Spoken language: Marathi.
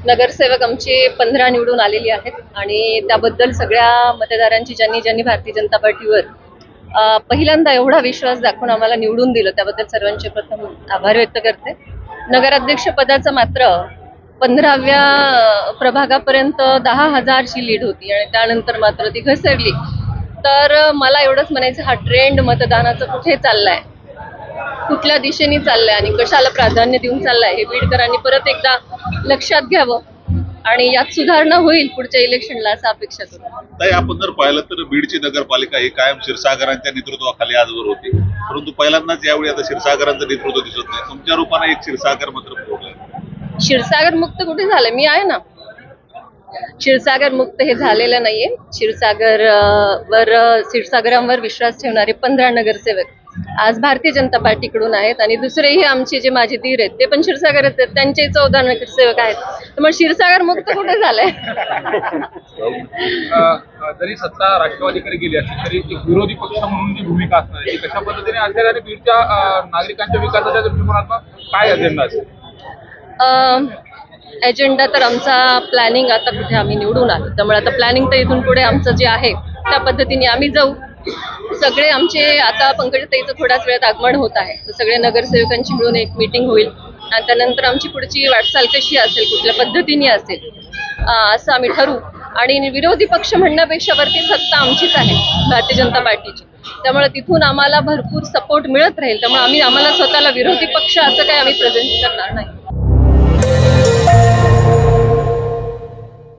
नगरसेवक आमचे 15 निवडून आलेली आहेत आणि त्याबद्दल सगळ्या मतदारांची ज्यांनी भारतीय जनता पार्टीवर पहिल्यांदा एवढा विश्वास दाखवून आम्हाला निवडून दिलं त्याबद्दल सर्वांचे प्रथम आभार व्यक्त करते. नगराध्यक्ष पदाचं मात्र 15व्या प्रभागापर्यंत 10,000ची लीड होती आणि त्यानंतर मात्र ती घसरली. तर मला एवढंच म्हणायचं, हा ट्रेंड मतदानाचा कुठे चाललाय, कुठल्या दिशेने चाललाय आणि कशाला प्राधान्य देऊन चाललाय हे बीडकरांनी परत एकदा लक्षात घ्यावं आणि यात सुधारणा होईल पुढच्या इलेक्शनला असं अपेक्षा करतो. ताई, आपण जर पाहिलं तर बीडची नगरपालिका ही कायम क्षीरसागरांच्या नेतृत्वाखाली आजवर होती, परंतु पहिल्यांदाच यावेळी आता क्षीरसागरांचं नेतृत्व दिसत नाही. तुमच्या रूपाने एक क्षीरसागर मात्र पुरवलंय. क्षीरसागर मुक्त कुठे झालं? मी आहे ना. क्षीरसागर मुक्त हे झालेलं नाहीये. क्षीरसागरांवर विश्वास ठेवणारे 15 नगरसेवक आज भारतीय जनता पार्टीकडून आहेत आणि दुसरेही आमचे जे माझे धीर आहेत ते पण क्षीरसागर आहेत, त्यांचे 14 नगरसेवक आहेत. त्यामुळे क्षीरसागर मुक्त कुठे झालंय? जरी सत्ता राष्ट्रवादीकडे गेली असली तरी एक विरोधी पक्ष म्हणून जी भूमिका असणार ती कशा पद्धतीने असेल आणि बीडच्या नागरिकांच्या विकासाच्या दृष्टिकोनातून काय अजेंडा असेल? एजेंडा तर आमचा प्लॅनिंग आता कुठे आम्ही निवडून आलो, त्यामुळे आता प्लॅनिंग तर इथून पुढे आमचं जे आहे त्या पद्धतीने आम्ही जाऊ. सगळे आमचे आता पंकजाताईचं थोड्याच वेळात आगमन होत आहे, तर सगळे नगरसेवकांची मिळून एक मीटिंग होईल आणि त्यानंतर आमची पुढची वाटचाल कशी असेल, कुठल्या पद्धतीने असेल असं आम्ही ठरवू. आणि विरोधी पक्ष म्हणण्यापेक्षा वरती सत्ता आमचीच आहे, भारतीय जनता पार्टीची, त्यामुळे तिथून आम्हाला भरपूर सपोर्ट मिळत राहील. त्यामुळे आम्हाला स्वतःला विरोधी पक्ष असं काही आम्ही प्रेझेंट करणार नाही.